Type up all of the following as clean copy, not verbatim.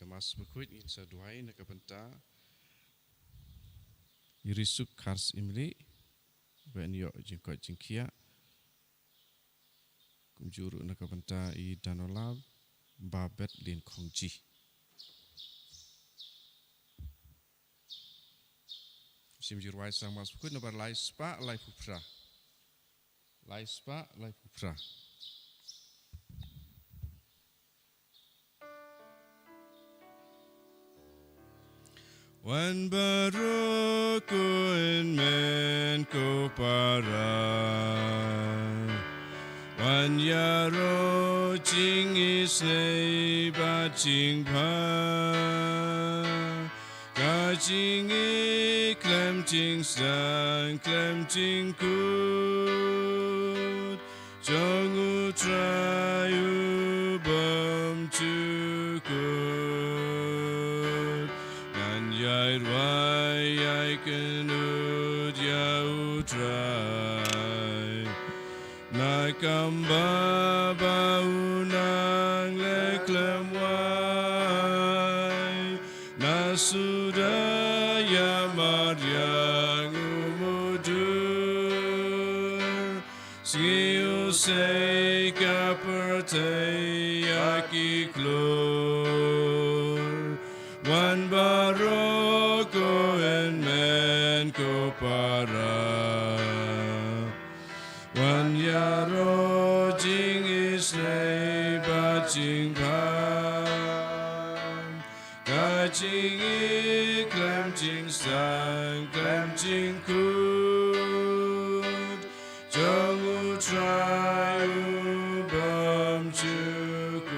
kemas berkuit insa duai nak benta irisuk kars imli ben yo jingkot jingkia kumjuru nak benta I danolab babet lin kongji sim jirwai sang mas berkuit nabar lai spa lai pupra Wan baru ku men ku parai Wan yaro jing isnei ba jing pa Ka jing I klem jing sang klem jing kut Jong u trai u bom cukut Yai wai yai kenut yau trai Nakamba bau nang leklem wai Nasudaya maryang umudur Siu sei kapertai yaki klor Wan baroko en men ko para Wan yaro jing isnei ba jing pa Ka jing I klem jing sang klem jing kut Jong u trai u bom cukut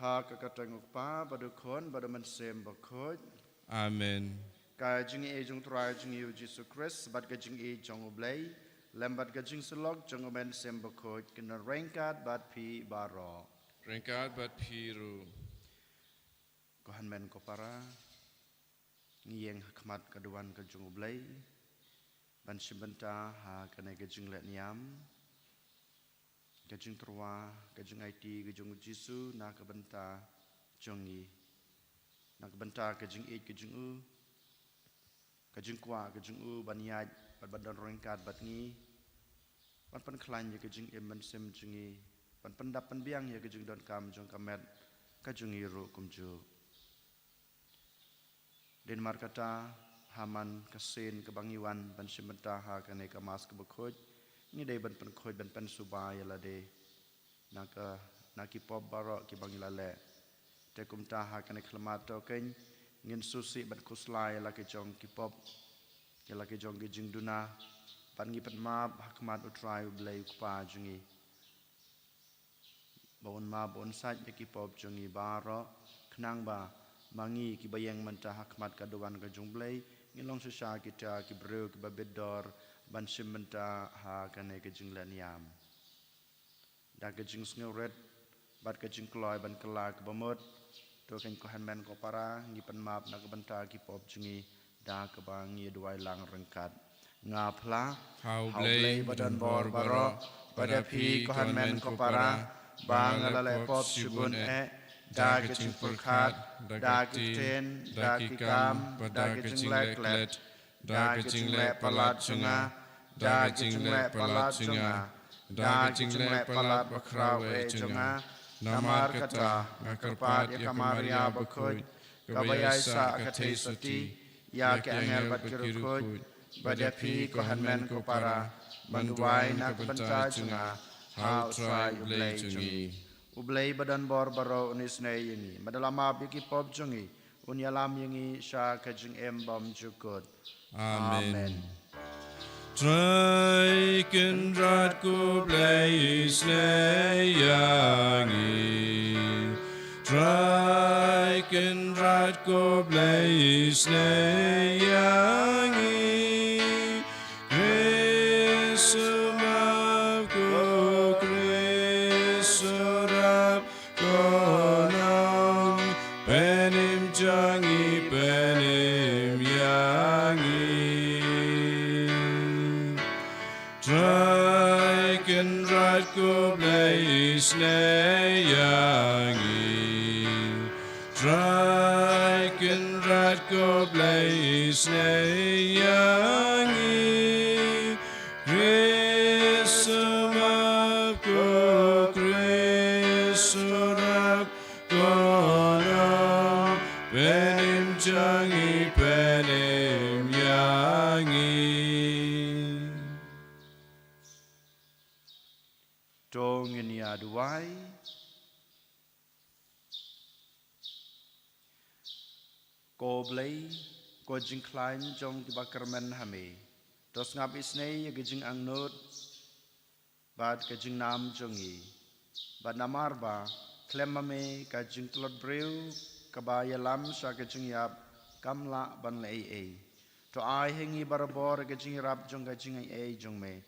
Ha kakatang ukpa badukon badaman sem bakoj Amen ka jing e jung trai jing yu Jesus Christ bad ka jing e jong oblay lembat ka jing selok jong omen sem bakoj kena rengkat bad pi baro Rengkat bat piru kohan men ko para ngiyeng khmat kaduan ka jong oblay ban simbenta ha kana ka jing let niam Kajing terwa, kajing IT, kajing jisu, nak kebenta jongi, nak kebenta kajing it, kajing u, kajing kwa, kajing u, banyaj, badan rengkat batngi, pan klan ya kajing emen sem jongi, pan pendap biang ya kajing don kam jong kamet, kajing iru kumju. Denmark kata haman kasen kebangiwan ban simbenta ha kane kamas kebekoj. Ni day ban khoj ban pen subay la de naki pop barok ki bangila le te kum ta ha kan khlemat to ken ngin susi ban kuslai la ke jong ki pop ke la ke jong ki jing duna ban ngi pat ma hakmat utrai blai pa jungi bon ma bon saj ki pop jungi baro khnang ba mangi ki bayang man ta hakmat kaduan ka jong blai ngilong sisa kita ki bro ki babedor ban simbenta ha kane kejing laniam da kejing sngoret bat kejing kloy ban kela ke bamot to ken ko han men ko para ngi pan map na benta ki pop jingi da ke bangi duai lang rengkat ngapla Hau blei badan bor baro pada pi ko han men ko para bang lale pop subun da kejing purkhat da keten da kikam da kejing leklet da kejing le palat sunga da kejing le palat sunga da kejing le palat bakrawe junga namar kata ngakarpat ya kamaria bakoj kabayai sa akatei soti ya ke angel bat kirukoj badapi ko hanmen ko para banduai nak benta junga hau try ublay jungi ublay badan bor baro unisne yingi madalama biki pop jungi unyalam yingi sha kajing embam jukut Amen. Try can rat go blaze yangi. Try can rat go blaze yangi. Krisuma go Krisurap go nam penim jangi penim yangi. Try can right Strijken rat go blaze yangi Krisumap go Krisurap go nam Penim jangi penim yangi Dong ini aduai Ko blai ko jing klein jong di bakermen hame Dos ngap isnei ya gejing angnut Bad gejing nam jongi Bad namarba Klemame gejing klot breu Kabaya lam sa gejing yap Kamla ban lei To ai hengi barabor gejing rap jong gejing ai jong me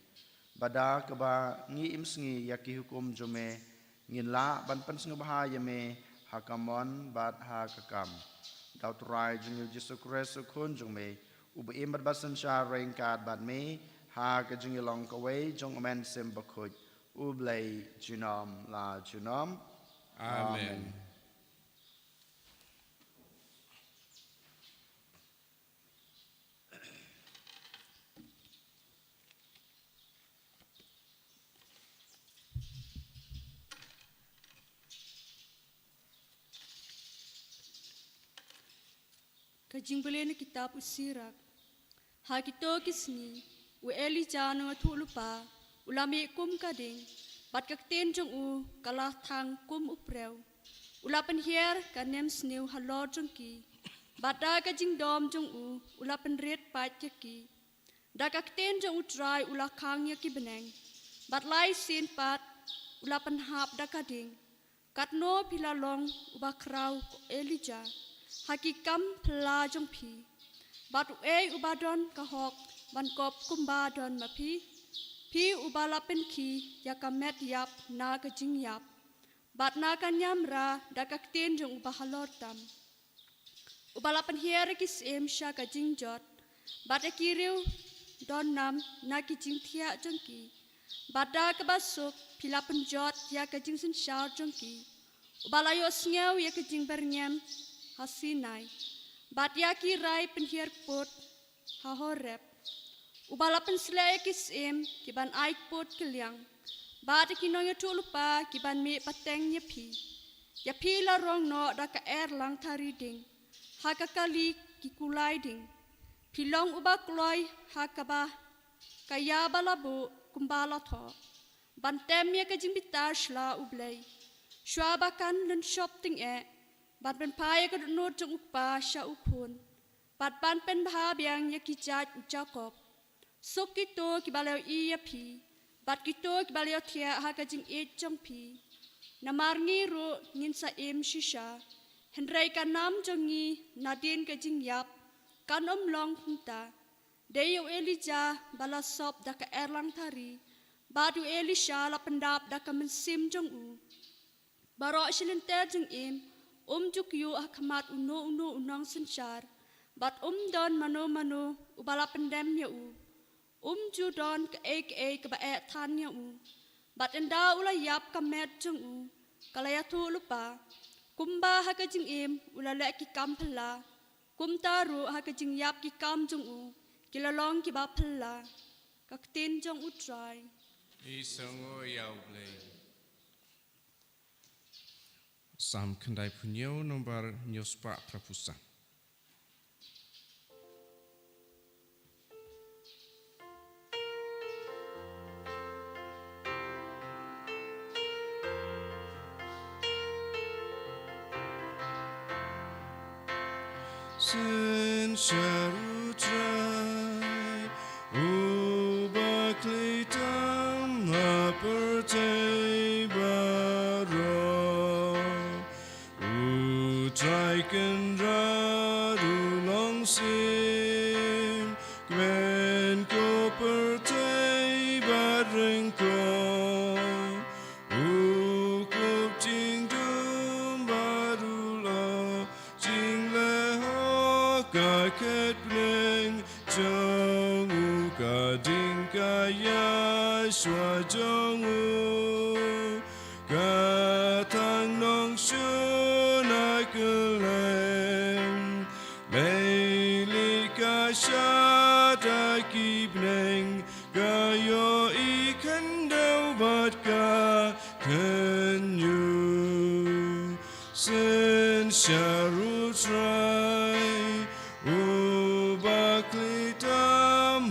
Bada kaba ngi imsngi yaki hukum jome Ngin la ban pens ngabahaya me Hakamon bad hakakam Dau turai jeng Yesus Kristus kun jong me uba imbat basan sha rain kad bad me ha ka jeng long ka wei jong amen sim bakut ublay junam la junam Amen. Kajing boleh na kitab usirak. Ha kito kisni, u eli jano atulupa, ulami kum kading, bat kakten jong u kalah thang kum upreu. Ulapan hier kanem snew halor jong ki, bat da kajing dom jong u ulapan red pat ki. Da kakten jong u try ula kang ya ki beneng, bat lai sin pat ulapan hap da kading. Katno pila long uba krau Elijah. Hakikam pela jong pi. Batu ubadon kahok ban kop kumbadon mapi. Pi ubalapen ki yakamet yap na kajing yap. Bat na kanyam ra dakakten jong ubahalortam. Ubalapen hiere kis sha kajing jot. Bat akiriu don nam na kijing tia jong ki. Bada kabasuk pilapen jot ya kajing sen shar jong ki. Ubalayo sngew ya kajing bernyam hasinai, bat yaki rai penhiar pot hahorep, ubala penslai kisim kiban aik pot keliang, bat kinonya tulupa kiban me pateng nyepi, yapi la rong no daka lang tariding, hakakali kikulai ding, pilong uba kloi hakaba, kaya balabu kumbala tho, bantem ya kajing bitash la ublay, swabakan len shopping Bat pen paya ka no jong upa sya upun. Bat pan pen bha biang ya kijat ujakop. Sok kito kibaleo iya pi. Bat kito kibaleo tia ha ka jing jong pi. Namar ngiru ngin sa shisha. Henry ka nam jongi nadin ka jing yap. Kan long hunta. Deyo Elijah bala sop da ka erlang tari. Badu Elisha la pendap da ka mensim jong u. Barok silenter jong juk yu akamat uno unang sensyar, bat don mano ubala pendem ya ju don ke ba tan ya bat enda ula yap kamet jeng kalaya tu lupa, kumba haka jing ula lek ki kampela, kum taru haka jing yap ki kam jeng kilalong ki ba pela, kaktin jeng utrai. Isongo yauble. Sam kendai punyo nomor nyospa prapusa. Sen syarutrai ubakli tam apertai baro. Traiken radu long sim Gwen ko pertai bareng ko Ukup jing dum barula Jing leho kaket bleng Jong uka ding kaya shwa jong Katang nong shun I could Shadaki Bneng Gayo Ikandau Badka Kanyu Sen Sharutrai Ubaklitam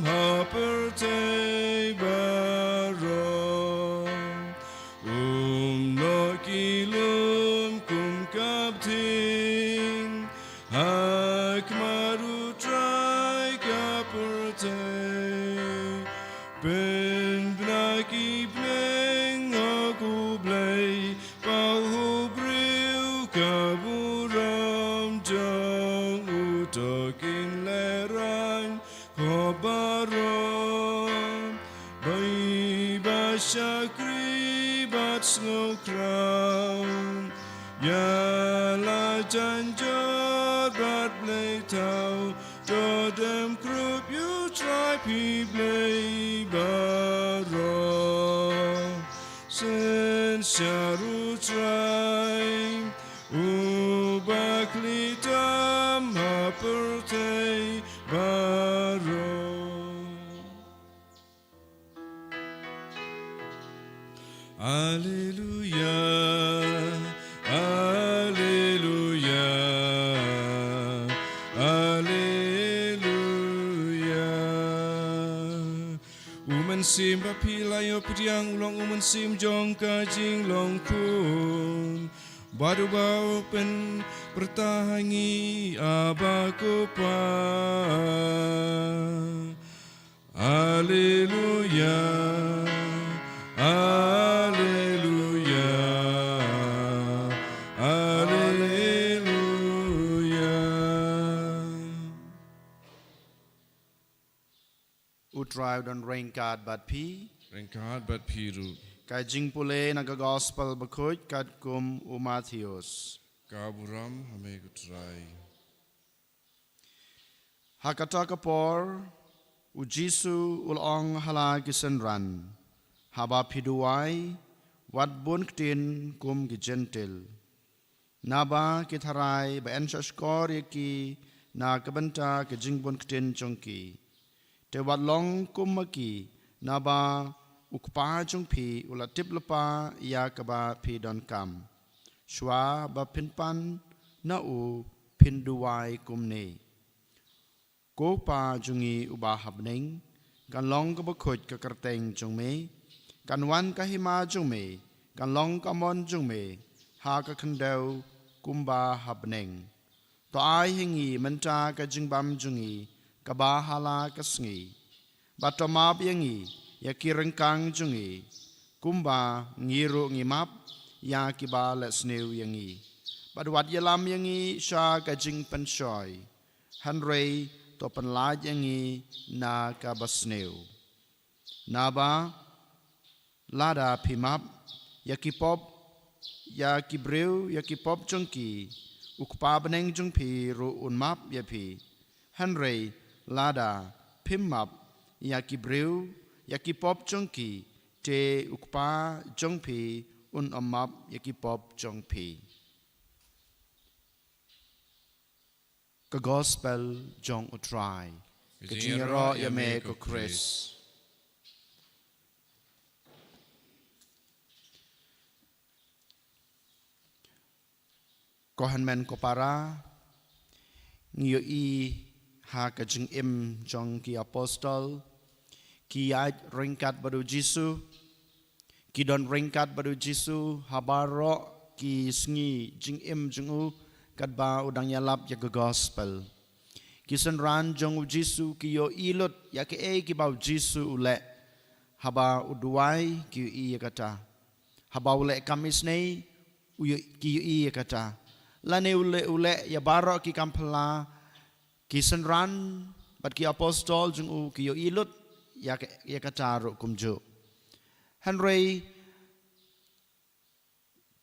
Haperte Barom Nokilum Kum Kapting Hakmarutrai Kaperte Ben Bnaki Bneng Aku Blay Pauhu Briu Kaburam Jang Utokin Lerang Kobarom Bai Basyakri Bat Snow Crown Yala Janjor Bat Blay Tau Jodem Krup You Try Pi Blay Barom Sen Sharu Try Ubaklitam Haperte Barom Alleluia, Alleluia, Alleluia. Uman sim rapilayo pitiang ulong uman sim jong kajing long kun. Baru bau pen bertahangi abakupa. Alleluia, Alleluia, Alleluia. Utrai dan ringkat bat pi Rengkat bat piru kai jing pule naga gospel bakut kat kum Matthews. kaburam hame kutrai. Hakata kapor u Jisu ulong hala kisenran. Haba piduai wat bun ktin kum ki gentil. Naba kitharai ba enshashkor yaki na kabanta ke jingbun ktin chongki. Te wat long kum maki naba ukpa chongpi ula tiplapa ya kaba pi don kam. Shwa ba pinpan na u pinduai kumne. Ko pa jungi uba habning kan long ka bakhut ka karteng jongme. Kan wan ka hima jungme, kan long ka mon jungme, ha ka khandau kumba habneng. To ai hingi menta ka jingbam jungi, ka ba hala ka sngi. Ba to map yangi, ya ki rengkang jungi, kumba ngiru ngimap, ya ki ba let sneu yangi. Ba wat yalam yangi sha ka jing penshoy, hanrei to penlaj yangi na ka basneu. Na ba lada pimap yakipop yakibreu yakipop jongki ukpa beneng jongpi ru unmap yapi hanrei lada pimap yakibreu yakipop jongki te ukpa jongpi unmap yakipop jongpi. Ka gospel jong utrai kejingero yame ko Chris. Kohan men ko para ngiyo i ha ka jing im jong ki apostol ki aj ringkat badu Jisu ki don ringkat badu Jisu habaro ki sngi jing im jong u kat ba udang yalap ya gospel ki senran jong u Jisu ki yo ilut ya ke ki ba Jisu ule haba uduai ki i kata haba ule kamis nei ki i kata lane ule ya barok ki kampala ki senran bat ki apostol jung u ki yo ilut ya kataro kumjo hanrei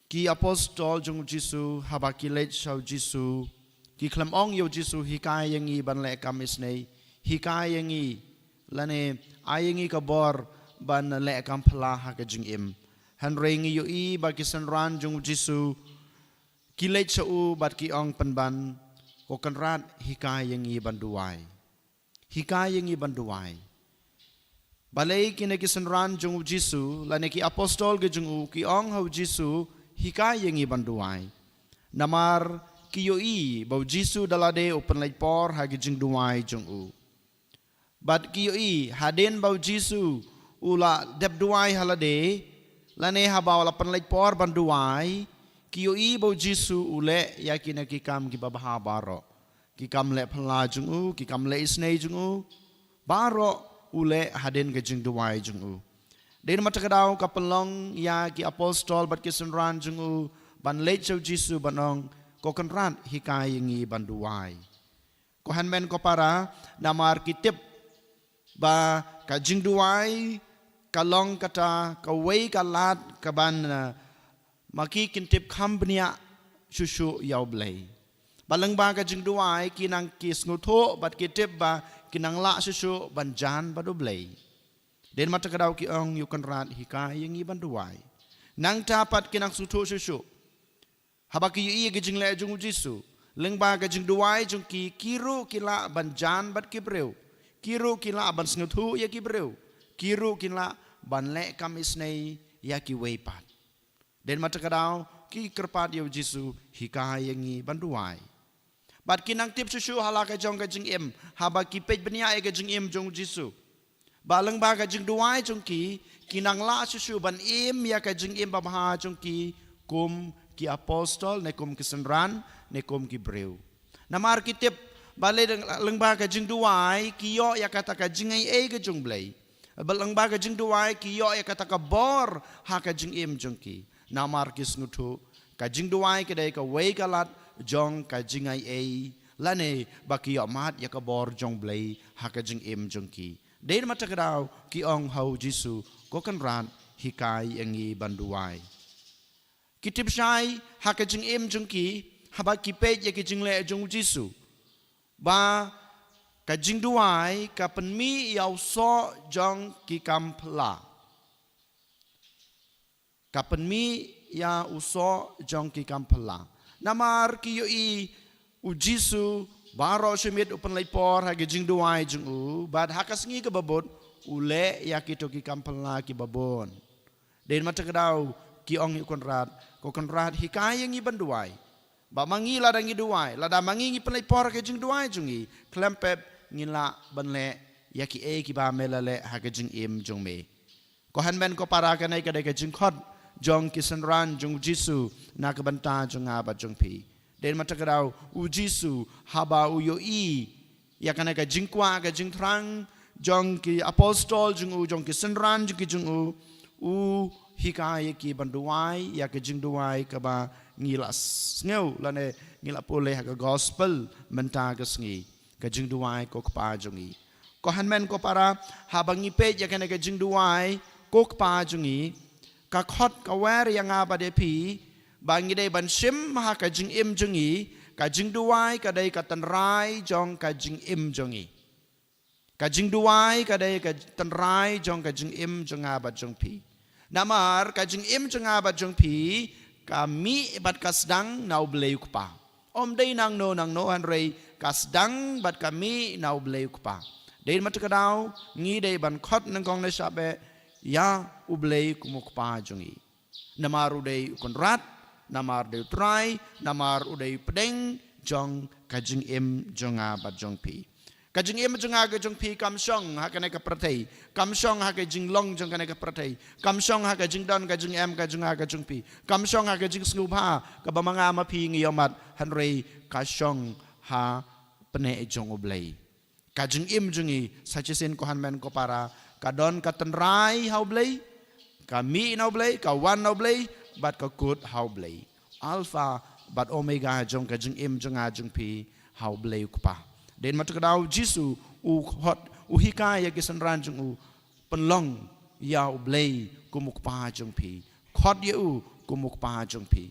ki apostol jung Jisu haba ki let shau Jisu ki klam ong yo Jisu hikai yangi ban le kamis nei hikai yangi lane ayangi ka bor ban le kampala ha ka jing im hanrei ngi yo i ba ki senran jung Jisu kilet sa u bat ki ong panban ko kanrat hikai yang i banduai hikaya ngi banduai balai kina kisenran jong Jisu lane ki apostol ge jong ki ong hau Jisu hikaya ngi banduai namar ki yoi bau Jisu dalade open light por hagi jing duai jong but ki yoi haden bau Jisu ula dep duai halade lane habau la pen light por banduai ki yoi bau Jisu ule yakina ki kam ki babaha baro ki kam le phala jung ki kam le isnei jung baro ule haden ke jing duai jung den matakadau ka pelong ya ki apostol bat ki sunran jung ban le chau Jisu banong ko kanran hikai ngi ban duai ko hanmen ko para namar kitip ba ka jing duai kalong kata ka wei ka lat ka ban maki kintip khambnia shushu yaw blai balang ba ka jing duai kinang kis ngutho bat kitip ba kinang la shushu banjan badu blai den mata kadau ki ong yukan rat hikai yangi ban duai nang tapat kinang sutho shushu habaki yu iya gijing le jung Jisu leng ba ka jing duai jung ki kiru kila banjan bat kibreu kiru kila ban ngutho ya kibreu kiru kila ban le kam isnei ya ki weipat den mata kadau ki kerpat yu Jisu hikai yangi ban duai bat kinang tip susu halaka jong ka jing im haba ki pej benia e ka jing im jong Jisu balang ba ka jing duai jong ki kinang la susu ban im ya ka jing im babha jong ki kum ki apostol ne kum ki senran ne kum ki breu namar ki tip bale lang ba ka jing duai ki yo ya kata ka jing ai e ka jong blai balang ba ka jing duai ki yo ya kata ka bor ha ka jing im jong ki namar ki snutu ka jing duai ka dai ka wei ka lat jong ka jingai ei lane baki amat ya ka bor jong blai haka jing im jong ki der mata kadau ki ong hau Jisu ko kan ran hikai angi banduai kitip shai haka jing im jong ki haba ki pe ya ki jing le jong Jisu ba ka jing duai ka penmi yau so jong ki kampla ka penmi ya uso jong ki kampla namar ki yoi u Jisu baro shemit upan laipor hagi jing duai jing bad hakas ngi ke babot ule ya ki toki kampala ki babon den mata kadau ki ong ko konrad hikaya ngi banduai ba mangi lada ngi duai lada mangi ngi pan laipor hagi jing duai jungi klempep ngila banle ya ki e ki ba melale hagi jing im jung me ko hanmen ko para ka nai ka dai ka jing khot jong kisenran jong Jisu na kabanta jong aba jong pi den matakadau u Jisu haba u yo i ya kana ka jingkwa ka jingtrang jong ki apostol jong kisenran jong u hikaya ki banduai ya ka jingduai ka ba ngilas ngeu lane ngila pole ha ka gospel menta ka sngi ka jingduai ko pa jongi ko hanmen ko para habangi pe ya kana ka jingduai ko pa jongi ka khot ka wer yang aba de pi bangi de ban sim ha ka jing im jongi ka jing duai ka dai ka tan rai jong ka jing im jongi ka jing duai ka dai ka tan rai jong ka jing im jong aba jong pi namar ka jing im jong aba jong pi ka mi bat ka sedang nau bleu pa om dei nang no han rei ka sedang bat ka mi nau bleu pa dei mat ka dau ngi dei ban khot nang kong na sabe ya ublei kumuk pa jongi namar udei konrat namar de try namar udei pedeng jong kajing im jonga bat jong pi kajing im jonga ga jong pi kam song ha kana ka pratai kam song ha ka jing long jong kana ka pratai kam song ha ka jing don ka jing em ka jonga ka jong pi kam song ha ka jing snupa ka bamanga ma pi ngiyomat hanrei ka song ha pene jong ublei kajing im jongi sachesin ko hanmen ko para kadon ka tenrai hau blei ka mi nau blei ka wan nau blei bat ka kut hau blei alpha bat omega jong ka jing im jong a jong pi hau blei kupa den mat ka dau Jisu u hot u hikaya ki sanran jong u penlong ya u blei kumuk pa jong pi khot ye u kumuk pa jong pi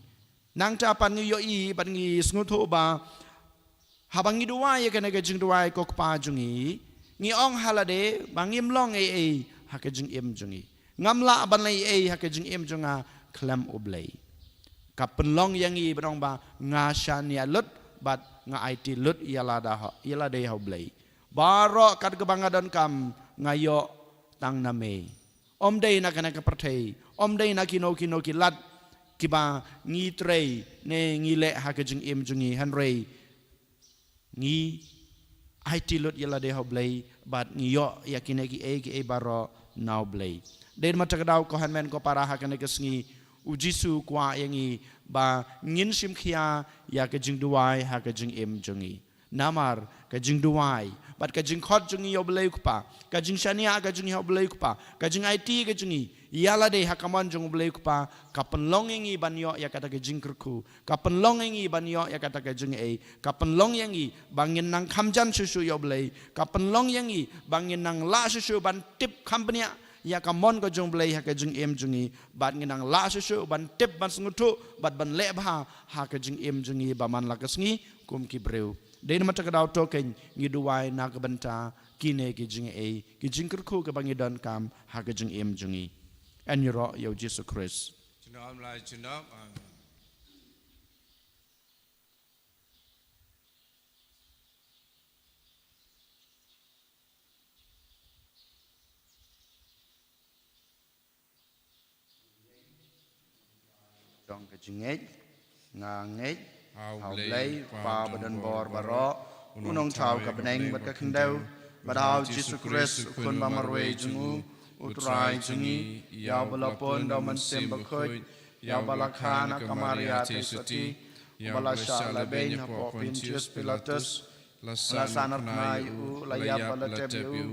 nang ta pan ngi yo i ban ngi snutho ba habangi duwa ye kana ka jing duwa ko pa jong i ngi ong halade bangim long e haka jing im jongi ngamla ban lai e haka jing im jonga klam oblei kapen long yang i brong ba nga shan ya lut bat nga it lut yala da yala de ho blei baro kad kebangadan kam ngayo tang name om day na kana kapertay om day na kino kilat kiba ngi trei ne ngi le hakajing im jungi hanrei ngi IT lot yala de hoblay bat ngi yo yakine ki e baro now blay den matagdaw ko hanmen ko para hakane kesngi ujisu kwa yangi ba ngin sim khia ya kajing duwai hakajing im jungi namar kajing duwai bat kajing khot jungi yoblay kupa kajing shania kajing yoblay kupa kajing IT kajing yala de hakaman jung oblay kupa kapen longengi banyo ya kata kajing kerku kapen longengi banyo ya kata kajing kapen long yangi bangin nang kamjan susu yoblay kapen long yangi bangin nang la susu ban tip company ya kamon ko jung blay ha kajing em jungi bat nginang la susu ban tip ban sengutu bat ban lebha ha kajing em jungi baman lakasngi kum ki breu den mata kadaw token ngiduwai na kabanta kine ki jing ki jing kerku ke bangidon kam ha kajing em jungi en yoro yo Jesus Christ Junam lai junam trong cái chừng ấy ngang ấy hào lấy và bần bor baro unong chàoกับneng bat ka khindau badao Jesus Christ kun bamarwe jungu utrai jungi ya balapon da man sem bakhoi ya balakhana kamaria tesati bala shala ben hapo Pontius Pilatus la sanar mai u la ya balatebu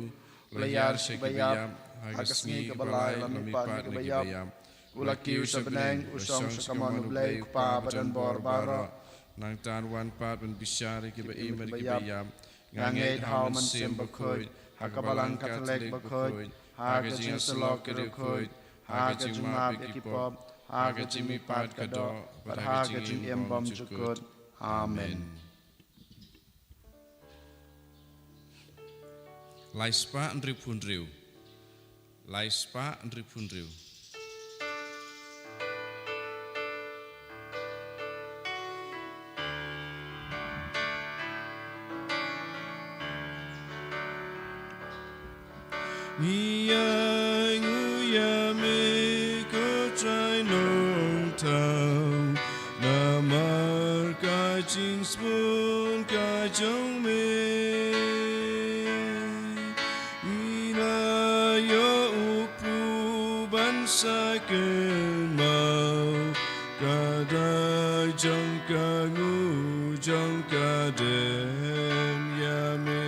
la yar shibayam hagasmi kabalai la mipan kabayam ulaki usabeneng usong sakamon ublay pa badan bor bara nang tan wan pat ben bisyari ki ba imer ki bayam ngangay how man sim bakoy hakabalang katolik bakoy hagajing salok kirukoy hagajing map ekipop hagajing mipat kado hagajing embom jukut amen Laispa nripun riu Laispa nripun riu Ngiyai nguyame ko trai nong tau Namar ka ching spoon ka chong me Ina yo upu bansa ken mau Kadai jong ka ngu jong ka dem yame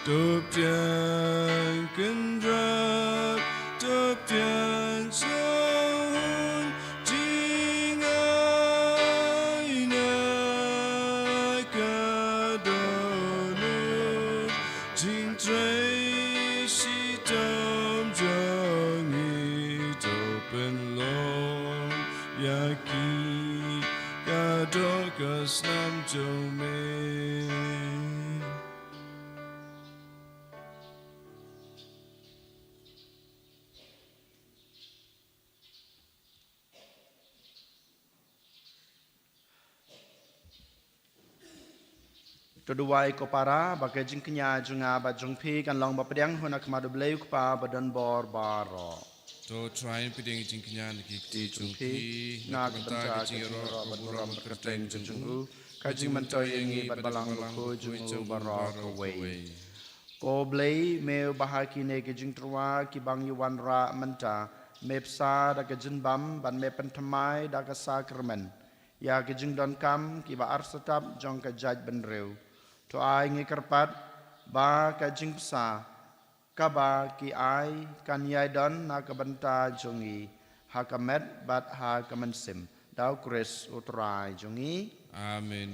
Tup tiang kendrak Tup tiang son Jing ai nai kadonut Jing trai si tom jong i topen long Yaki kadokas nam jong me Tuduwai ko para bagai jing kenya junga ba jungpi kan long ba pedang hona kemadu bleu pa badan bor baro To try piding jingknya ki ti jungpi na kebenta jing ro badura kerteng jungu kajing mentoy ingi bad balang ko jungu baro ko wei ko blei me bahaki ne ke jing truwa ki bang yuwan ra menta mepsa da ke jin bam ban me pentamai da ke sakramen ya ke jing don kam ki ba arsetap jong ke jaj benreu to ai ngi kerpat ba ka jing psa ka ba ki ai kan yai don na ka banta jongi ha ka met bat ha ka mensim dau kris utrai jongi Amen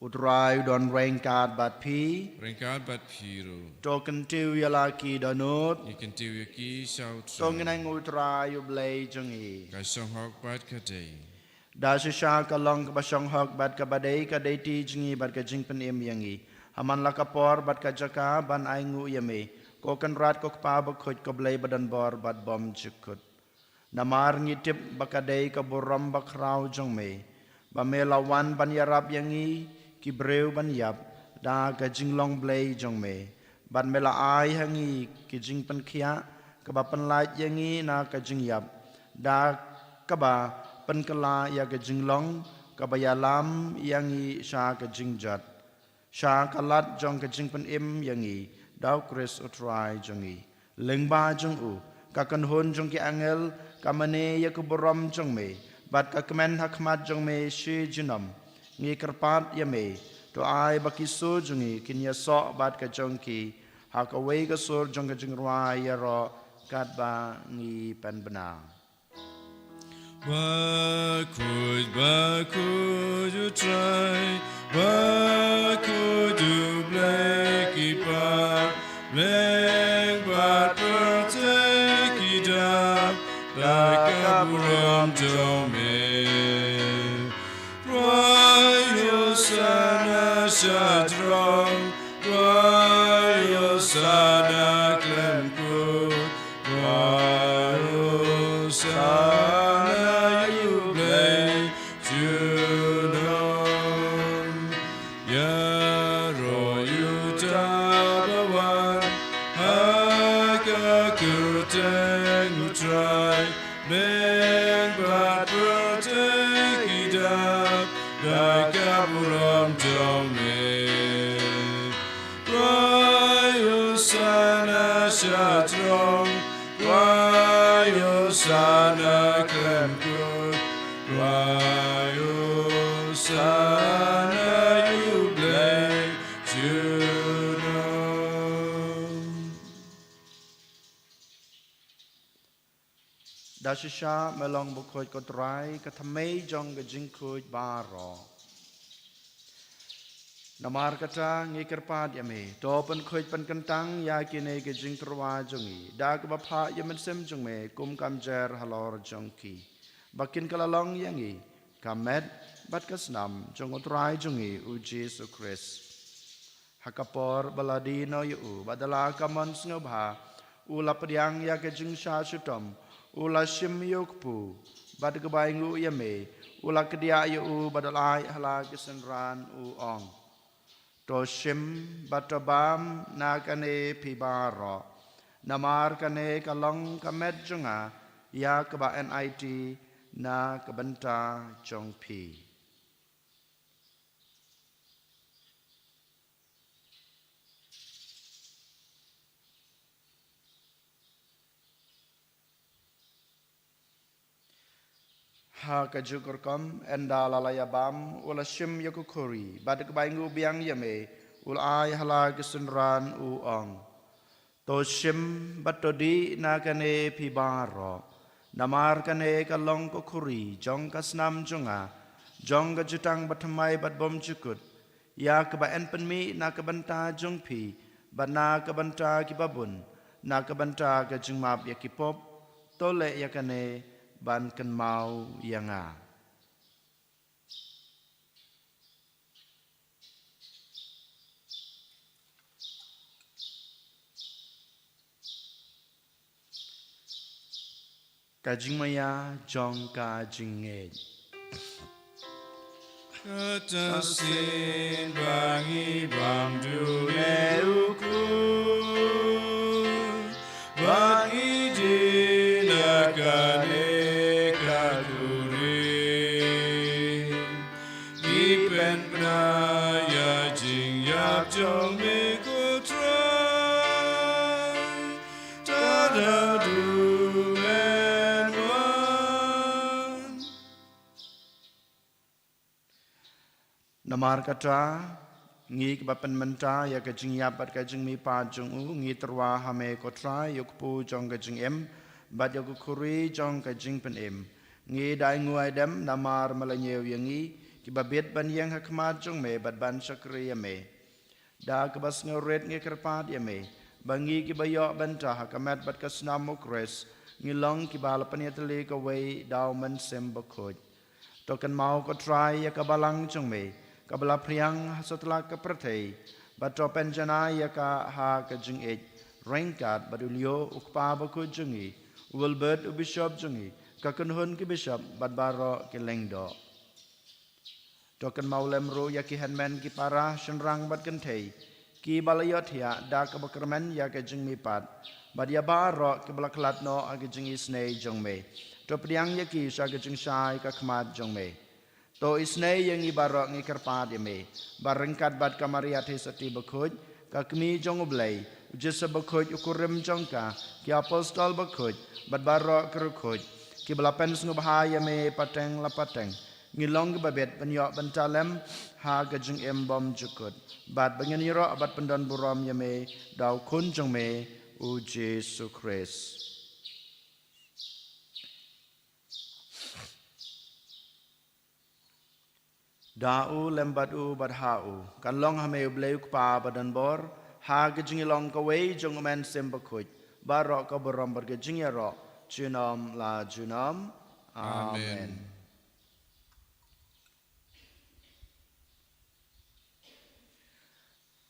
utrai don rengkat bat pi Rengkat bat piro to kentiu yala ki donut Ikan tiwi ki sau to nginang utrai ublei jongi Kai song hok bat kadai da shisha ka long ka basong hok bat ka badai ka dai ti jingi bat ka jing pen em yangi haman la ka por bat ka jaka ban ai ngu yame ko kan rat ko pa ba khoj ko blai badan bor bat bom jukut namar ngitip bakadai ka boram bakrau jong me ba me lawan ban yarap yangi ki breu ban yap da ka jing long blay jong me ban mela ai hangi ki jing pan khia ka ba pan lai yangi na ka jing yap da ka ba pan kala ya ka jing long ka ba ya lam yangi sha ka jing jat sha ka lat jong ka jing pan im yangi dau kris utrai jongi lengba jong u ka kan hon jong ki angel ka mane ya ku borom jong me bat ka kemen hakmat jong me shi jinam ngi kerpat ya me to ai bakiso jongi kin ya so bat ka jong ki ha ka wei ka sur jong ka jing rwa ya ro kat ba ngi pen bana What could you try? What could you play? Keep up, make but take it up like a broom to me. Why you son shut wrong? Why you son clem good? Why you son Sana clem good, why you sana you blame you know. Dashisha melong bukhoj kotrai kathamei jong ka jing khoj baro. Namar kata ngikirpat yame topan khoj pan kentang ya kine ke jing terwa jongi da ka bapha yamen sem jong me kum kamjer halor jongki bakin kalalong yangi kamet bat kasnam jong utrai jongi u Jesu Christ hakapor baladino yu badala kamon snobha ula padiang ya ke jing sha sutom ula shim yokpu bad gabaingu yame ula kedia yu badalai hala kesenran u ong Toshim batabam nakane pibaro namar kane kalong kamet junga ya kaba NIT na kabanta jongpi ha kajukurkom enda lalayabam ula shim yakukuri bad kebaingu biang yame ula ai hala kesenran u ong to shim batodi nakane pibaro namar kane kalong kokuri jong kasnam junga jong gajutang batamai bat bom jukut ya keba en penmi na kebanta jongpi bat na kebanta kibabun na kebanta kajungmap yakipop tole yakane ban kan mau yanga kajing maya jong kajing ngej Katasin bangi bam dune uku bangi dinakane Jong me go try, tada do and one. Namar kata ngi kebapan menta ya kajing yapat kajing mi pa jong u ngi terwa hame ko try yukpu jong kajing em bat yok kuri jong kajing pen em ngi dai nguai dem namar malanyew yangi kibabet ban yang hakmat jong me bat ban sakriya me da kebas ngoret ngi kerpat ya me bangi ki bayo banta hakamat bat kasnam mukres ngilong ki bal paniatli ka wei daw man sem bakoj to kan mau ko try ya kabalang jong me kabala priang setelah ke perthei bat to penjana ya ka ha ka jing ej rengkat badulio ukpa bakoj jongi Wilbert bishop jongi ka kanhun ki bishop bat baro ki lengdo Token maulem ro ya ki handman ki para shenrang bat kan thei ki balayot ya da ka bakermen ya ke jing mi pat bad ya ba ro ki balaklat no age jing isnei jong me to priang ya ki sa ke jing sai ka khmat jong me to isnei yang i barok ngi kerpat ya me barengkat bad kamaria the sati bakhuj ka kmi jong oblei jesa bakhuj ukurim jong ka ki apostol bakhuj bad barok kerukhuj ki balapen snu bahaya me pateng la pateng ngilong ke babet penyok bentalem ha gajung embom jukut bat bengen yiro abat pendon buram ya me dau kun jong me u Jesu Christ. Dau lembat u bad hau kan long ha me bleu pa badan bor ha gajung long ka wei jong men sembakhuj barok ka buram bar gajung yiro junam la junam amen.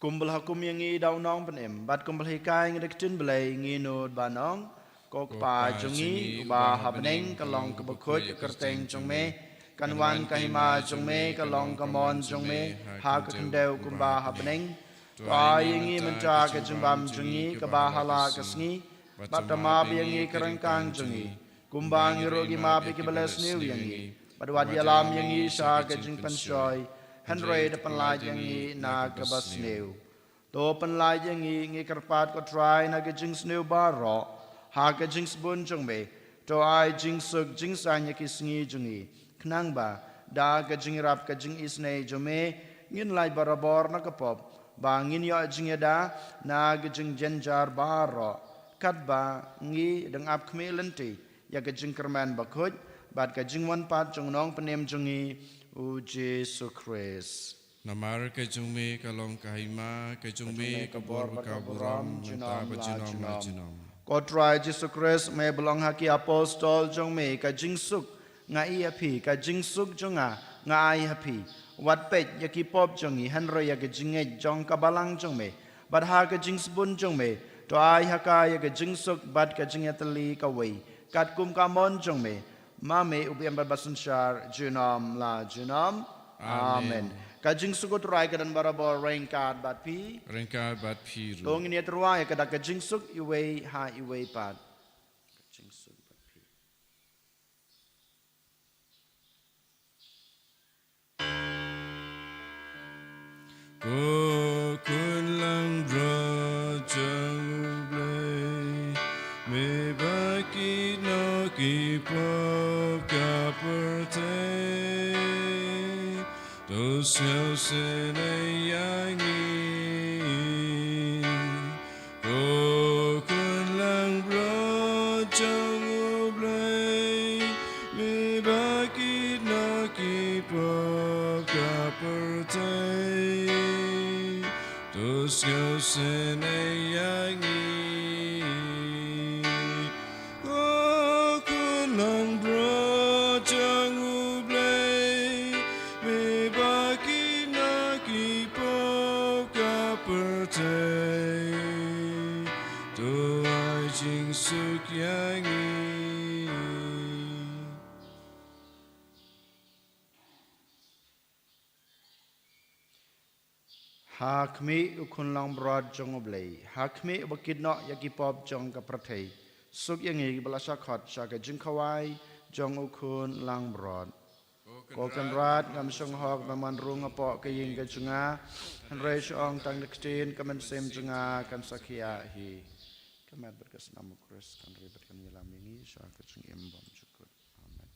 Kumbul hakum yang i daw nong penem bat kumbul hikai ngedektin belai nginut banong kok pa jungi ba habneng kalong kebekhut kerteng jongme kanwan kahima jongme kalong kamon jongme ha kendeu kumba habneng pa yang i menca ke jumbam jungi ke bahala kesngi batama yang i kerengkang jungi kumbang irogi ma bi ke beles new yang i badwad yalam yang i sa ke jing pensoi Henry depan lai yang i na kebas new. To pen lai yang i ngi kerpat ko try na ke jing new baro. Ha ke jing bun jong me. To ai jing suk jing sanya ki sngi jungi. Knang ba da ke jing rap ke jing isne jome ngin lai barabor na kepop. Ba ngin yo jing da na ke jing jenjar baro. Kat ba ngi deng ap kme lenti ya ke jing kerman bakut bat ke jing wan pat jong nong penem jungi u Jesu Christ. Namar ke jungme kalong kahima ke jungme kabor bakaburam menta bajinom lajinom. Kotrai Jesu Christ me belong haki apostol jongme ka jingsuk nga iya pi ka jingsuk jonga nga ai hapi wat pet yaki pop jongi hanro ya ke jinge jong kabalang jongme bad ha ka jingsbun jongme to ai haka ya ke jingsuk bad ka jingeteli ka wei kat kum kamon jongme Mame ubiam berbasun syar junam la junam. Amen. Kajing sukut rai kadan barabor rengkat bat pi. Rengkat bat pi ru. Tong ini teruai kada kajing suk iwe ha iwe pat. Kajing suk bat pi. Kun lang rajang ublay me baki no ki pop ka pertay to siêu se nay yangi kun lang rajang ublay me baki no ki pop ka pertay to siêu se nay yangi Hakmi ukun lang brod jong oblei. Hakmi bakid no yaki pop jong ka pratei. Suk yang igi balasa khot saka jing kawai jong ukun lang brod. Kokan rat ngam song hok baman rung apo kaying ka junga. Hanrei syong tang nekstin kaman sem junga kan sakia hi. Kamat berkas namu kris kan ribet kan nyelam ini saka jing embam cukut. Amen.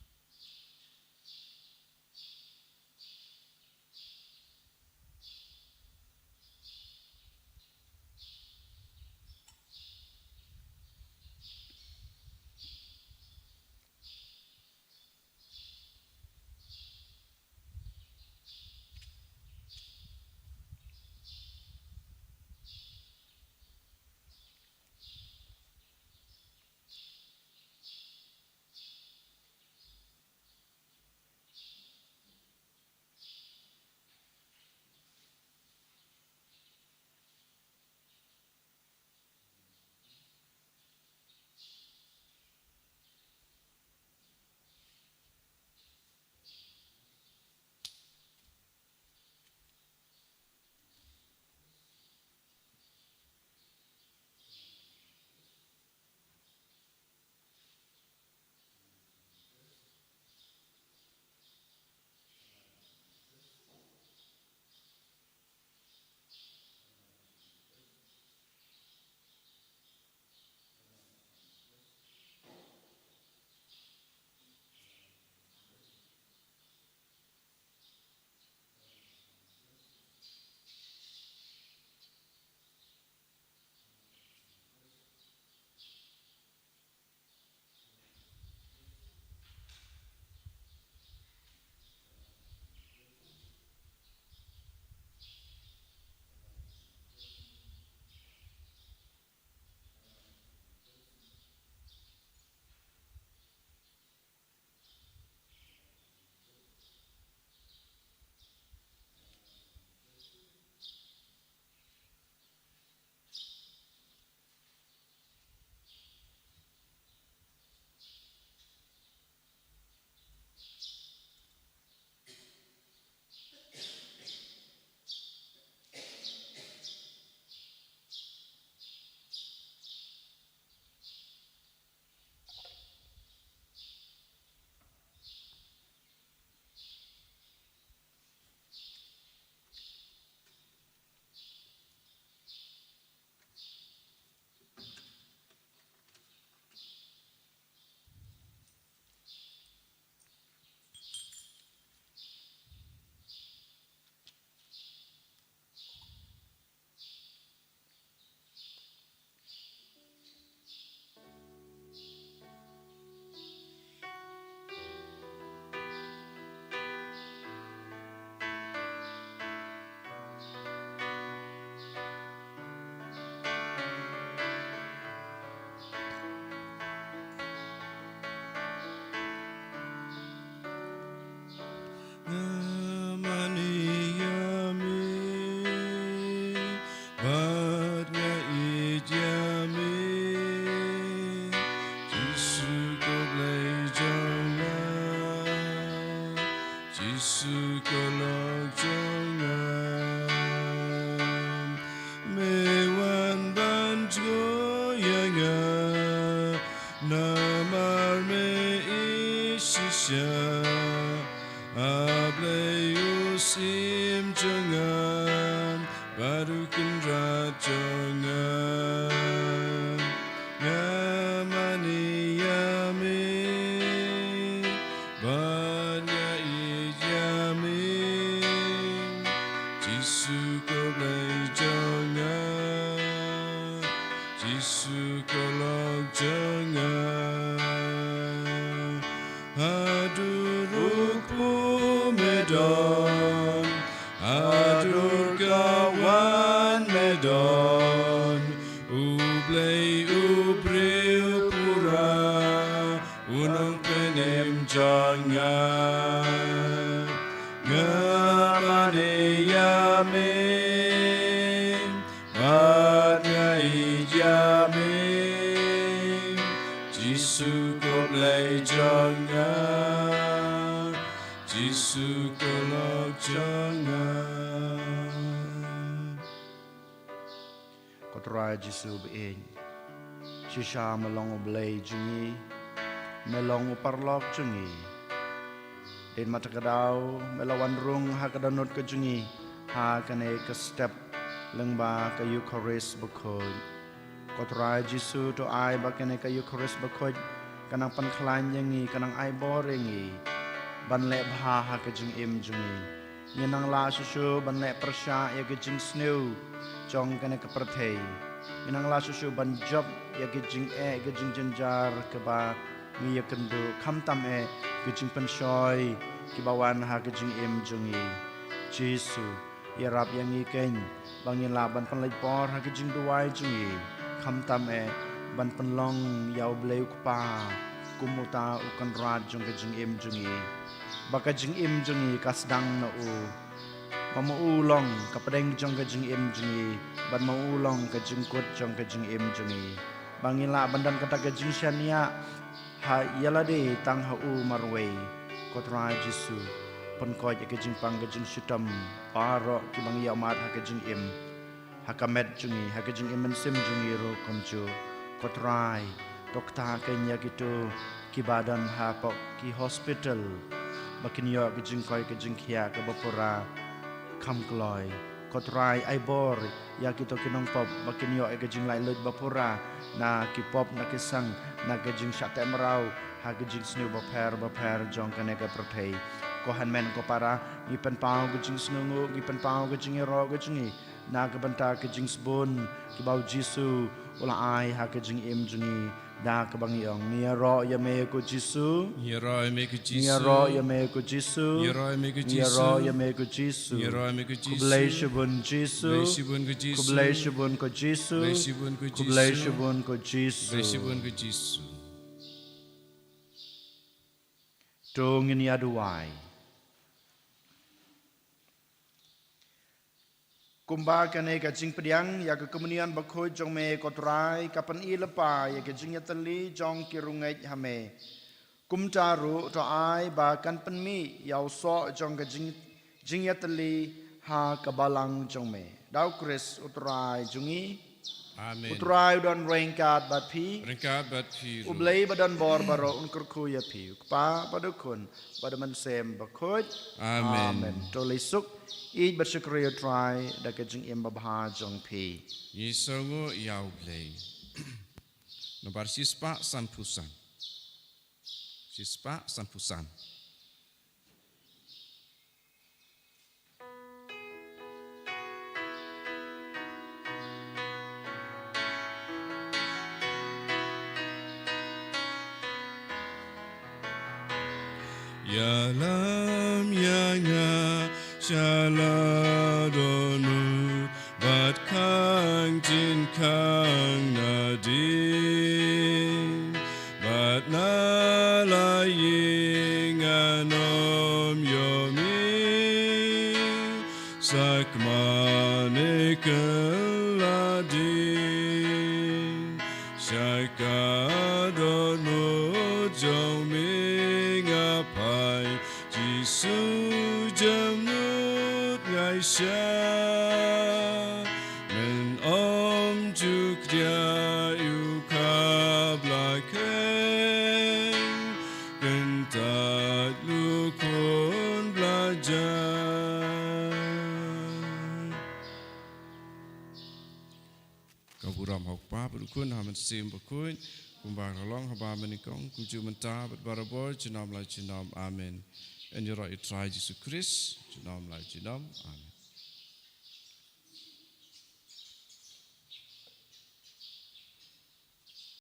jangan barukan rajangan Yamani yamin banyak yamin Jisu kau boleh jangan Jisu kau lok jangan Hadur rupu medon Hadur kawan medon Ublay ubril pura Unang penem jangan Ngamane yamin Matngai yamin Jisu kau boleh jangan Jisu kau lok jangan Kotorai Jisu being Shisha melong ublay jungi Melong uparlok jungi Den mata kadau melawan rung ha kadanut ke jungi Ha kane ke step lengba ke Eucharist bekoj Kotorai Jisu to ai ba kane ke Eucharist bekoj Kanang panklan yangi kanang ai boringi Ban le bha ha ke jung im jungi Nyenang la susu ban le persya ya ke jing snew Chong kane ke perthei Nyenang la susu ban job ya ke jing ke jing jenjar ke ba Ngi ya kendu kam tam ke jing penshoy Ki bawan ha ke jing im jungi Jisu ya rap yang iken Bangin la ban pan lai por ha ke jing duai jungi Kam tam ban penlong yau bleu kupa Kumuta ukan rad jong ke jing im jungi Baka jing im jungi kasdang na u Mamu ulong kapadeng jong ke jing im jungi Ban mau ulong ke jing kut jong ke jing im jungi Bangila bandan kata ke jing syania Ha yalade tang ha u marway Kotra Jisu Penkoj ke jing pang ke jing syutam Paro ki bang ya mat ha ke jing im Ha kamet jungi ha ke jing im mensim jungi ro komju Kotrai Dokta kenya gitu ki badan ha pok ki hospital Bakin yo ke jing koi ke jing kia ke bapura Kam kloy Kotrai ai bor ya kita kinong pop bakin yo ke jing lai lut bapura na ki pop na ki sang na ke jing syate merau ha ke jing snu baper jong kane ke perthei ko han men ko para ngi pen pau ke jing snungu ngi pen pau ke jing ro ke jing na ke banta ke jing sbun ki bau Jisu ula ai ha ke jing im jungi da ke bang yong ni ro ya me ko Jisu ni ro ya me ko Jisu ni ro ya me ko Jisu ni ro ya me ko ni Jisu ro ya me ko Jisu ni ro ya me ko Jisu kublai shubun Jisu kublai shubun ko Jisu kublai shubun ko Jisu Tung ini aduai Kumba kane ka jing pediang ya ke kemunian bakhoi jong me kotrai kapan i lepa ya ke jing yatali jong kirungai hame kumtaru to ai ba kan penmi yau so jong ke jing yatali ha kabalang jong me dau kris utrai jungi Amen utrai don rengkat bat pi ublei badan bor baro unkurku ya pi pa padukun pada mansem bakhoi amen to lisuk I bersyukur try da kejing im babha jong pi. Yisongo yau blei. Nomor sispa sampusan. Sispa sampusan. Yalam yanga Shaladonu bat kang jin kang nadin bat nalaying anom yomi sakmane keladin syakadonu joming apai Jisu jamnut ngaisha men om juk dia yuka blaken kentat lukun belajar buram hok pa berukun haman sim berkun kumbang long haba menikong kunju menta barabor jenam la jenam amen. En yura itrai Yesus Kristus jenam la jenam amen.